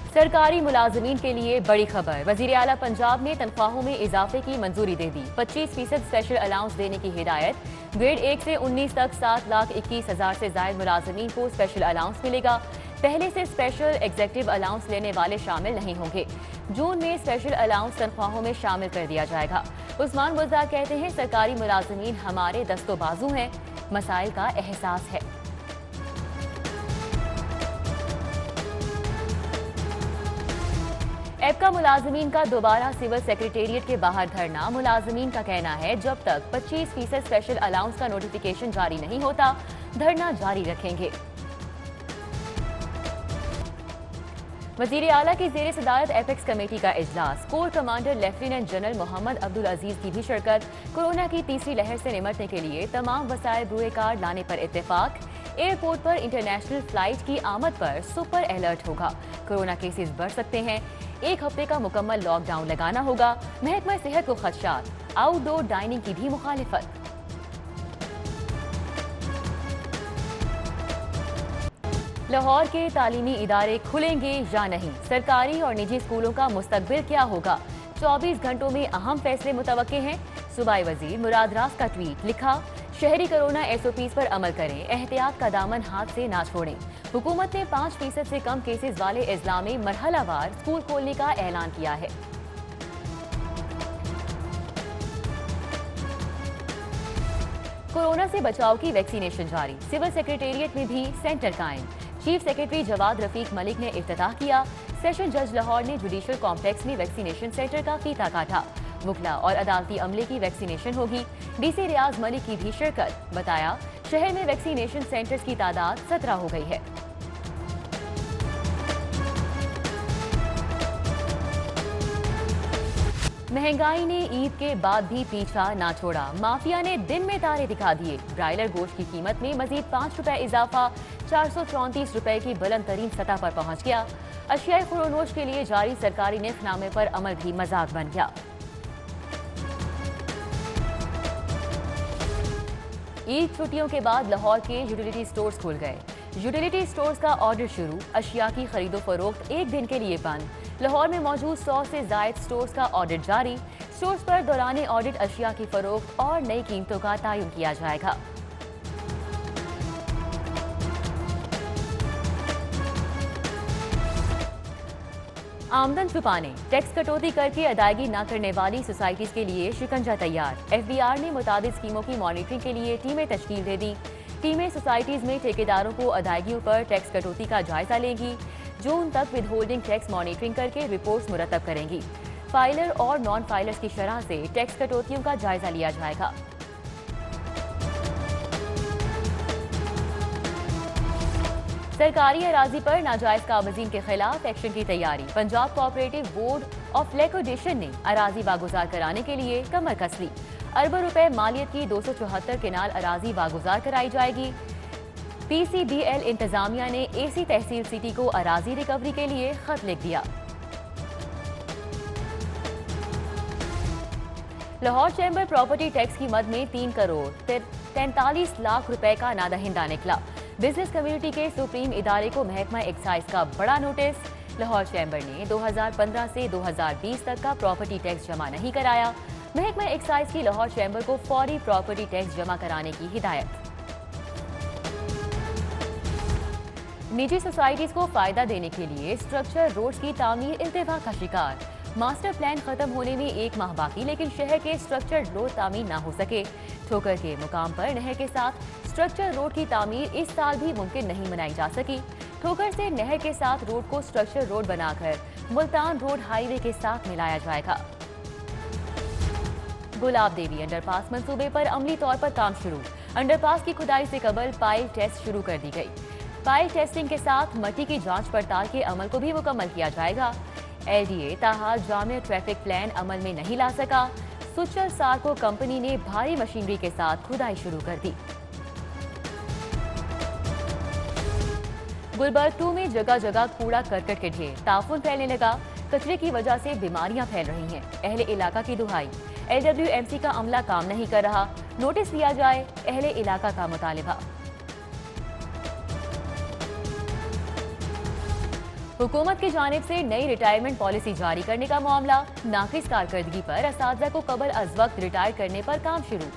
सरकारी मुलाजमीन के लिए बड़ी खबर। वजीर आला पंजाब ने तनख्वाहों में इजाफे की मंजूरी दे दी। 25% स्पेशल अलाउंस देने की हिदायत। ग्रेड 1 से 19 तक 7,21,000 से जायद मुलाजमीन को स्पेशल अलाउंस मिलेगा। पहले से स्पेशल एग्जेक्टिव अलाउंस लेने वाले शामिल नहीं होंगे। जून में स्पेशल अलाउंस तनख्वाहों में शामिल कर दिया जाएगा। उस्मान बुज़दार कहते हैं, सरकारी मुलाजमीन हमारे दस्तो बाजू हैं, मसाइल का एहसास है। एपका मुलाजमीन का दोबारा सिविल सेक्रेटेरिएट के बाहर धरना। मुलाजमीन का कहना है, जब तक 25% स्पेशल अलाउंस का नोटिफिकेशन जारी नहीं होता, धरना जारी रखेंगे। वजीर आला की ज़ेर सदारत एपेक्स कमेटी का इजलास। Corps commander lieutenant general Mohammad Abdul Aziz की भी शिरकत। कोरोना की तीसरी लहर से निमटने के लिए तमाम वसाइल ब्रूए कार्ड लाने पर इत्तेफाक। एयरपोर्ट पर इंटरनेशनल फ्लाइट की आमद पर सुपर अलर्ट होगा। कोरोना केसेस बढ़ सकते हैं। 1 हफ्ते का मुकम्मल लॉकडाउन लगाना होगा। महकमा सेहत को खदशात। आउटडोर डाइनिंग की भी मुखालिफत। लाहौर के तालीमी इदारे खुलेंगे या नहीं, सरकारी और निजी स्कूलों का मुस्तकबिल क्या होगा। 24 घंटों में अहम फैसले मुतवक्के हैं। सूबाई वजीर मुराद रास का ट्वीट। लिखा, शहरी कोरोना SOPs पर अमल करें, एहतियात का दामन हाथ से ना छोड़ें। हुकूमत ने 5% से कम केसेस वाले अजला में मरहलावार स्कूल खोलने का ऐलान किया है। कोरोना से बचाव की वैक्सीनेशन जारी। सिविल सेक्रेटेरिएट में भी सेंटर कायम। चीफ सेक्रेटरी जवाद रफीक मलिक ने इफ्तिताह किया। सेशन जज लाहौर ने जुडिशल कॉम्प्लेक्स में वैक्सीनेशन सेंटर का फीता काटा। वकला और अदालती अमले की वैक्सीनेशन होगी। DC रियाज मलिक की भी शिरकत। बताया, शहर में वैक्सीनेशन सेंटर्स की तादाद 17 हो गई है। महंगाई ने ईद के बाद भी पीछा ना छोड़ा। माफिया ने दिन में तारे दिखा दिए। ब्रायलर गोश्त की कीमत में मजीद 5 रुपए इजाफा, 434 रुपए की बुलंद तरीन सतह पर पहुंच गया। अशियाई खुरोनोश के लिए जारी सरकारी निर्खनामे पर अमल भी मजाक बन गया। ईद छुट्टियों के बाद लाहौर के यूटिलिटी स्टोर्स खुल गए। यूटिलिटी स्टोर्स का ऑर्डर शुरू। अशिया की खरीदो फरोख्त 1 दिन के लिए बंद। लाहौर में मौजूद 100 से जायद स्टोर्स का ऑडिट जारी। स्टोर्स पर दौरान ऑडिट अशिया की फरोख्त और नई कीमतों का तयन किया जाएगा। आमदन छुपाने, टैक्स कटौती करके अदायगी न करने वाली सोसाइटीज के लिए शिकंजा तैयार। FBR ने मुताबिक स्कीमों की मॉनिटरिंग के लिए टीमें तश्कील दे दी। टीमें सोसाइटीज में ठेकेदारों को अदायगियों पर टैक्स कटौती का जायजा लेंगी। जून तक विद होल्डिंग टैक्स मॉनिटरिंग करके रिपोर्ट्स मुरतब करेंगी। फाइलर और नॉन फाइलर्स की शरह से टैक्स कटौतियों का जायजा लिया जाएगा। सरकारी अराजी पर नाजायज काबजीन के खिलाफ एक्शन की तैयारी। Punjab cooperative board of liquidation ने अराजी वागुजार कराने के लिए कमर कस ली। अरबों रुपए मालियत की 274 केनाल अराजी वागुजार कराई जाएगी। PCBL इंतजामिया ने AC तहसील सिटी को अराजी रिकवरी के लिए खत लिख दिया। लाहौर चैम्बर प्रॉपर्टी टैक्स की मद में 3 करोड़ 43 लाख रुपए का नादहिंदा निकला। बिजनेस कम्युनिटी के सुप्रीम इदारे को महकमा एक्साइज का बड़ा नोटिस। लाहौर चैम्बर ने 2015 से 2020 तक का प्रॉपर्टी टैक्स जमा नहीं कराया। महकमा एक्साइज की लाहौर चैम्बर को फौरी प्रॉपर्टी टैक्स जमा कराने की हिदायत। निजी सोसाइटीज को फायदा देने के लिए स्ट्रक्चर रोड्स की तामीर इल्तिवा का शिकार। मास्टर प्लान खत्म होने में 1 माह बाकी, लेकिन शहर के स्ट्रक्चर रोड तामीर ना हो सके। ठोकर के मुकाम पर नहर के साथ स्ट्रक्चर रोड की तामीर इस साल भी मुमकिन नहीं बनाई जा सकी। ठोकर से नहर के साथ रोड को स्ट्रक्चर रोड बनाकर मुल्तान रोड हाईवे के साथ मिलाया जाएगा। गुलाब देवी अंडरपास मंसूबे पर अमली तौर पर काम शुरू। अंडरपास की खुदाई से कबल पाइल टेस्ट शुरू कर दी गई। पाइल टेस्टिंग के साथ मट्टी की जांच पड़ताल के अमल को भी मुकम्मल किया जाएगा। LDA ताहाल जामिया ट्रैफिक प्लान अमल में नहीं ला सका। सुचल सार को कंपनी ने भारी मशीनरी के साथ खुदाई शुरू कर दी। गुलबर्ग 2 में जगह जगह कूड़ा करकट के ढेर। ताफुन फैलने लगा। कचरे की वजह से बीमारियां फैल रही हैं। अहले इलाका की दुहाई। LWMC का अमला काम नहीं कर रहा। नोटिस दिया जाए। अहले इलाका का मुतालिबा। हुकूमत की जानिब से नई रिटायरमेंट पॉलिसी जारी करने का मामला, नाकिस कारकर्दगी पर असातिज़ा को कबल अज वक्त रिटायर करने पर काम शुरू।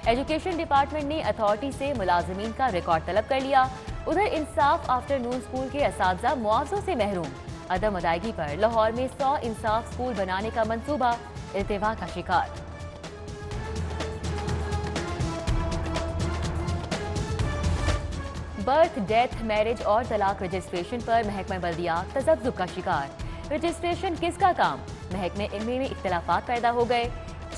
एजुकेशन डिपार्टमेंट ने अथॉरिटी से मुलाजमीन का रिकॉर्ड तलब कर लिया। उधर इंसाफ आफ्टरनून स्कूल के असातिज़ा मुआवजों से महरूम। अदम अदायगी पर लाहौर में 100 इंसाफ स्कूल बनाने का मंसूबा इल्तिवा का शिकार। बर्थ, डेथ, मैरिज और तलाक रजिस्ट्रेशन पर महकमा बल्दियात तज़ब्ज़ुब का शिकार। रजिस्ट्रेशन किसका काम? महकमे में इख्तलाफात पैदा हो गए।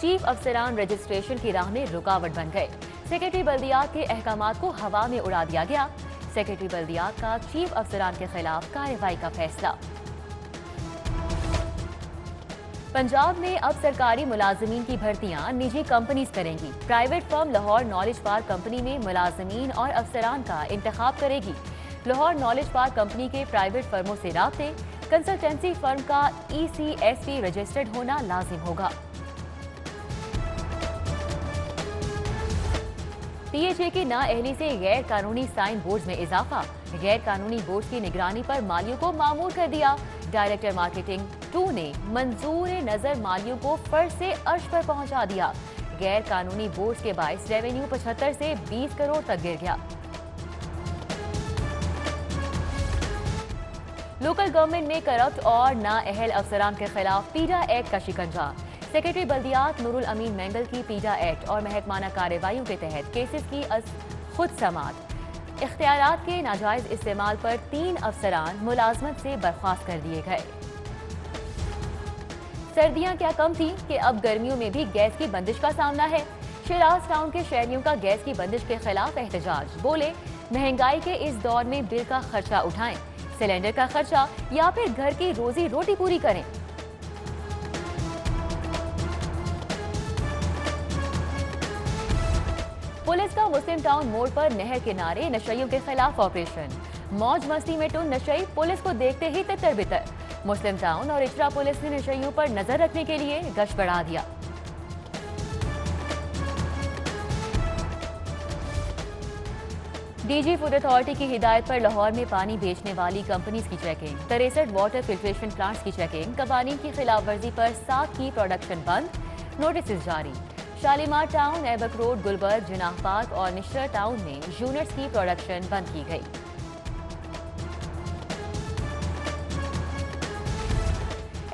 चीफ अफसरान रजिस्ट्रेशन की राह में रुकावट बन गए। सेक्रेटरी बल्दियात के अहकामात को हवा में उड़ा दिया गया। सेक्रेटरी बल्दियात का चीफ अफसरान के खिलाफ कार्रवाई का फैसला। पंजाब में अब सरकारी मुलाजमीन की भर्तियां निजी कंपनीज करेंगी। Private firm Lahore knowledge park company में मुलाजमीन और अफसरान का इंतखाब करेगी। लाहौर नॉलेज पार्क कंपनी के प्राइवेट फर्मों से राब्ते, कंसल्टेंसी फर्म का ECSP रजिस्टर्ड होना लाजिम होगा। PHA की नाअहली से गैर कानूनी साइन बोर्ड में इजाफा। गैर कानूनी बोर्ड की निगरानी पर मालियों को मामूर कर दिया। डायरेक्टर मार्केटिंग 2 ने मंजूर नजर मालियों को फर्ज से अर्श पर पहुंचा दिया। गैर कानूनी बोर्ड के बायस रेवेन्यू 75 से 20 करोड़ तक गिर गया। लोकल गवर्नमेंट में करप्ट और नाअहल अफसरान के खिलाफ पीडा एक्ट का शिकंजा। सेक्रेटरी बल्दियात नूरुल अमीन मेंगल की पीडा एक्ट और महकमाना कार्रवाइयों के तहत केसेस की खुद समात। इख्तियारात के नाजायज इस्तेमाल पर 3 अफसरान मुलाजमत से बर्खास्त कर दिए गए। सर्दियां क्या कम थी कि अब गर्मियों में भी गैस की बंदिश का सामना है। शिराज टाउन के शहरियों का गैस की बंदिश के खिलाफ एहतजाज। बोले, महंगाई के इस दौर में बिल का खर्चा उठाएं, सिलेंडर का खर्चा या फिर घर की रोजी रोटी पूरी करें। पुलिस का मुस्लिम टाउन मोड़ पर नहर किनारे नशइयों के खिलाफ ऑपरेशन। मौज मस्ती में टुन नशई पुलिस को देखते ही तितर बितर। मुस्लिम टाउन और इचरा पुलिस ने नशइयों पर नजर रखने के लिए गश्त बढ़ा दिया। DG फूड अथॉरिटी की हिदायत पर लाहौर में पानी बेचने वाली कंपनीज की चेकिंग। 63 वाटर फिल्ट्रेशन प्लांट्स की चेकिंग। कवानीन की खिलाफ वर्जी पर 7 की प्रोडक्शन बंद। नोटिस जारी। Shalimar town, Aibak road, Gulberg, Jinnah park और निश्तर टाउन में यूनिट्स की प्रोडक्शन बंद की गई।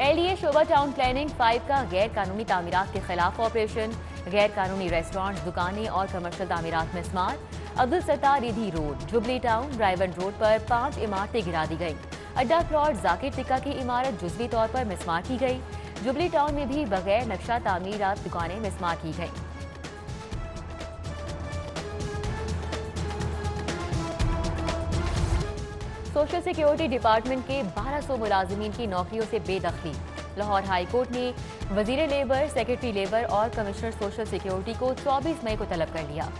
LDA शोभा टाउन प्लानिंग 5 का गैर कानूनी तामीरात के खिलाफ ऑपरेशन। गैर कानूनी रेस्टोरेंट, दुकानें और कमर्शियल तामीरात में स्मार। Abdul Sattar Ridhi road, Jubilee town, Raiwind road पर 5 इमारतें गिरा दी गई। अड्डा प्लॉट जाकिर टिक्का की इमारत जुजवी तौर पर मिसमार की गई। जुबली टाउन में भी बगैर नक्शा तामीरात दुकानें मिसमार की गई। सोशल सिक्योरिटी डिपार्टमेंट के 1200 मुलाजिमीन की नौकरियों से बेदखली। लाहौर हाई कोर्ट ने वजीर लेबर, सेक्रेटरी लेबर और कमिश्नर सोशल सिक्योरिटी को 24 मई को तलब कर लिया।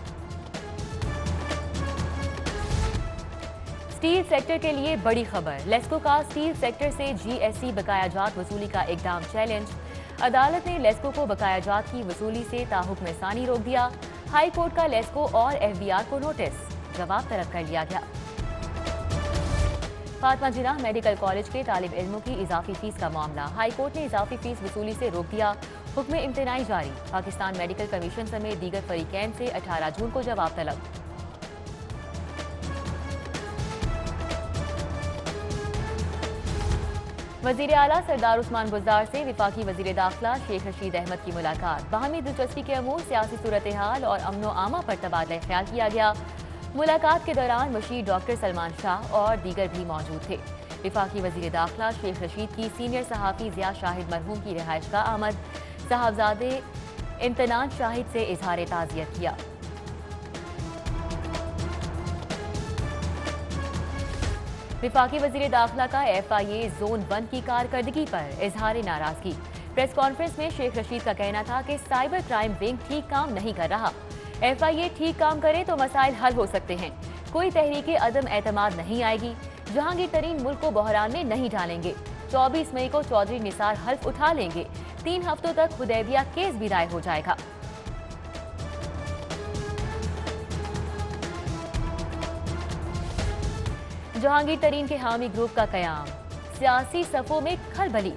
स्टील सेक्टर के लिए बड़ी खबर। लेस्को का स्टील सेक्टर से GST बकायाजात वसूली का इकदाम चैलेंज। अदालत ने लेस्को को बकायाजात की वसूली से ताहुक्म सानी रोक दिया। हाई कोर्ट का लेस्को और FBR को नोटिस। जवाब तलब कर लिया गया। फातिमा जिन्ना मेडिकल कॉलेज के तालिब इल्मों की इजाफी फीस का मामला। हाई कोर्ट ने इजाफी फीस वसूली से रोक दिया। हुक्म इम्तनाई जारी। पाकिस्तान मेडिकल कमीशन समेत दीगर फरीकैन से 18 जून को जवाब तलब। वजीर आला सरदार उस्मान बुज़दार से वफाकी वजीर दाखिला शेख रशीद अहमद की मुलाकात। बाहमी दिलचस्पी के अमूर, सियासी सूरत हाल और अमनो आमा पर तबादला ख्याल किया गया। मुलाकात के दौरान मशीर डॉक्टर सलमान शाह और दीगर भी मौजूद थे। वफाकी वजीर दाखिला शेख रशीद की सीनियर सहाफ़ी ज़िया शाहिद मरहूम की रिहाइश का आमद। साहबजादे इम्तनान शाहिद से इजहार ताज़ियत किया। वफाकी वजीर दाखिला का FIA जोन 1 की कारकर्दगी पर इजहार नाराजगी। प्रेस कॉन्फ्रेंस में शेख रशीद का कहना था कि साइबर क्राइम विंग ठीक काम नहीं कर रहा। FIA ठीक काम करे तो मसाइल हल हो सकते हैं। कोई तहरीक अदम एतमाद नहीं आएगी। जहांगीर तरीन मुल्क को बहरान में नहीं डालेंगे। 24 मई को चौधरी निसार हल्फ उठा लेंगे। 3 हफ्तों तक हुदैबिया केस भी राय हो जाएगा। जहांगीर तरीन के हामी ग्रुप का कयाम। सियासी सफों में खलबली।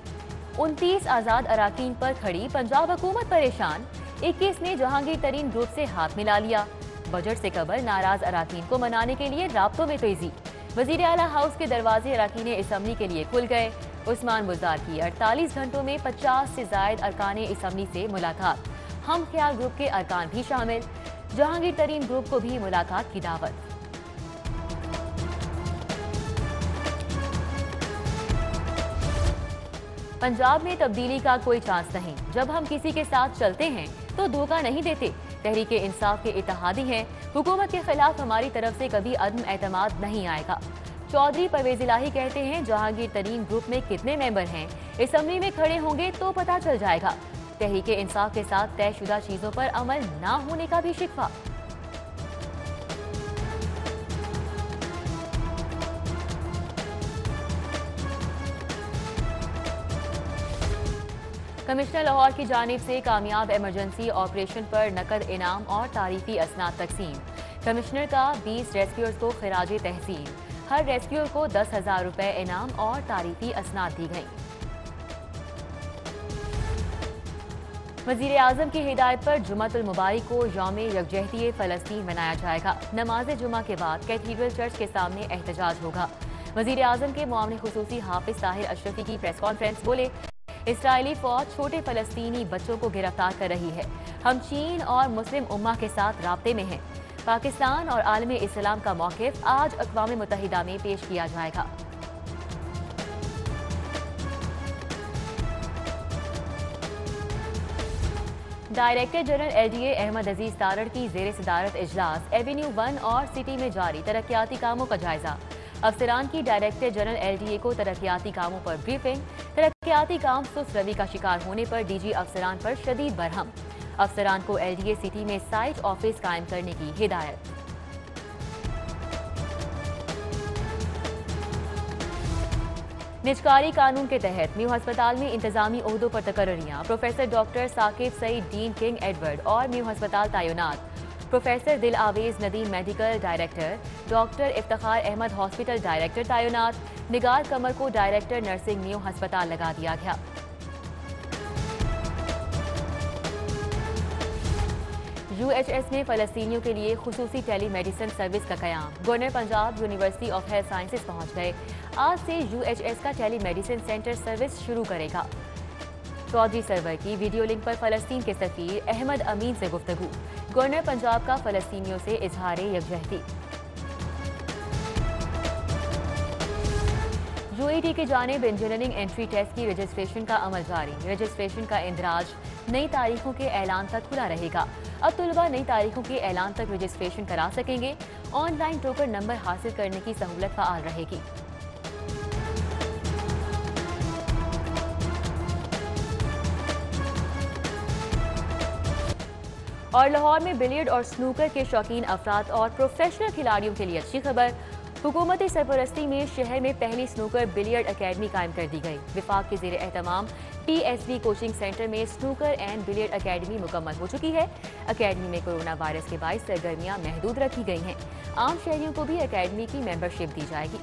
29 आजाद अराकीन पर खड़ी पंजाब हुकूमत परेशान। 21 ने जहांगीर तरीन ग्रुप से हाथ मिला लिया। बजट से कबल नाराज अराकीन को मनाने के लिए राब्तों में तेजी। वजीर आला हाउस के दरवाजे अराकीन असम्बली के लिए खुल गए। उस्मान बुज़दार की 48 घंटों में 50 से जायद अरकान असम्बली से मुलाकात। हम ख्याल ग्रुप के अरकान भी शामिल। जहांगीर तरीन ग्रुप को भी मुलाकात की दावत। पंजाब में तब्दीली का कोई चांस नहीं। जब हम किसी के साथ चलते हैं तो धोखा नहीं देते। तहरीक इंसाफ के इत्तेहादी हैं। हुकूमत के खिलाफ हमारी तरफ से कभी अदम एतमाद नहीं आएगा। चौधरी परवेज इलाही कहते हैं जहांगीर तरीन ग्रुप में कितने मेंबर हैं असम्बली में खड़े होंगे तो पता चल जाएगा। तहरीक इंसाफ के साथ तयशुदा चीजों पर अमल ना होने का भी शिकवा। कमिश्नर लाहौर की जानिब से कामयाब इमरजेंसी ऑपरेशन पर नकद इनाम और तारीफी असनाद तकसीम। कमिश्नर का 20 रेस्क्यूअर्स को खिराज तहसीन। हर रेस्क्यूअर को 10,000 रुपए इनाम और तारीफी असनाद दी गई। वजीर आजम की हिदायत पर जुम्मतुल मुबारक को यौम यकजहती फ़लस्तीन मनाया जाएगा। नमाज जुमा के बाद कैथीड्रल चर्च के सामने एहतजाज होगा। वजीर आजम के मुआविन खुसूसी हाफिज ताहिर अशरफी की प्रेस कॉन्फ्रेंस। बोले, इसराइली फौज छोटे फलस्तीनी बच्चों को गिरफ्तार कर रही है। हम चीन और मुस्लिम उम्मा के साथ राब्ते में हैं। पाकिस्तान और आलम इस्लाम का मौक़िफ़ आज अक़वाम मुत्तहिदा में पेश किया जाएगा। डायरेक्टर जनरल LDA अहमद अजीज तारड़ की ज़ेर सदारत इजलास। एवेन्यू 1 और सिटी में जारी तरक्याती कामों का जायजा। अफसरान की डायरेक्टर जनरल LDA को तरक्याती कामों पर ब्रीफिंग। तरक्याती काम सुस्त रवि का शिकार होने पर DG अफसरान पर शदीद बरहम। अफसरान को LDA सिटी में साइट ऑफिस कायम करने की हिदायत। निजकारी कानून के तहत म्यू हस्पताल में इंतजामी ओहदों पर तकर्रियां। Professor doctor Saqib Saeed dean King Edward और म्यू हस्पताल तैनात। Professor Dil Awaiz Nadeem medical director. Doctor Iftikhar Ahmad hospital director तैनात। निगार कमर को डायरेक्टर नर्सिंग म्यू हस्पताल लगा दिया गया। UHS में फलस्तीनियों के लिए खुसूसी टेली मेडिसिन सर्विस का कयाम। Governor Punjab university of health sciences पहुंच गए। आज से UHS का टेली मेडिसिन सेंटर सर्विस शुरू करेगा। चौधरी सरवर की वीडियो लिंक पर फलस्तीन के सफीर अहमद अमीन से गुफ्तगू। गवर्नर पंजाब का फलस्तीनियों से इजहार यकजहती। UAT की जानिब इंजीनियरिंग एंट्री टेस्ट की रजिस्ट्रेशन का अमल जारी। रजिस्ट्रेशन का इंदराज नई तारीखों के ऐलान तक खुला रहेगा। अब तुलबा नई तारीखों के ऐलान तक रजिस्ट्रेशन करा सकेंगे। ऑनलाइन टोकन नंबर हासिल करने की सहूलत फ़आल रहेगी। और लाहौर में बिलियर्ड और स्नूकर के शौकीन अफराद और प्रोफेशनल खिलाड़ियों के लिए अच्छी खबर। हुकूमती सरपरस्ती में शहर में पहली स्नूकर बिलियर्ड अकेडमी कायम कर दी गई। विफाक के ज़ेर एहतमाम PSV कोचिंग सेंटर में स्नूकर एंड बिलियर्ड अकेडमी मुकम्मल हो चुकी है। अकेडमी में कोरोना वायरस के बाइस सरगर्मियां महदूद रखी गई हैं। आम शहरियों को भी अकेडमी की मेंबरशिप दी जाएगी।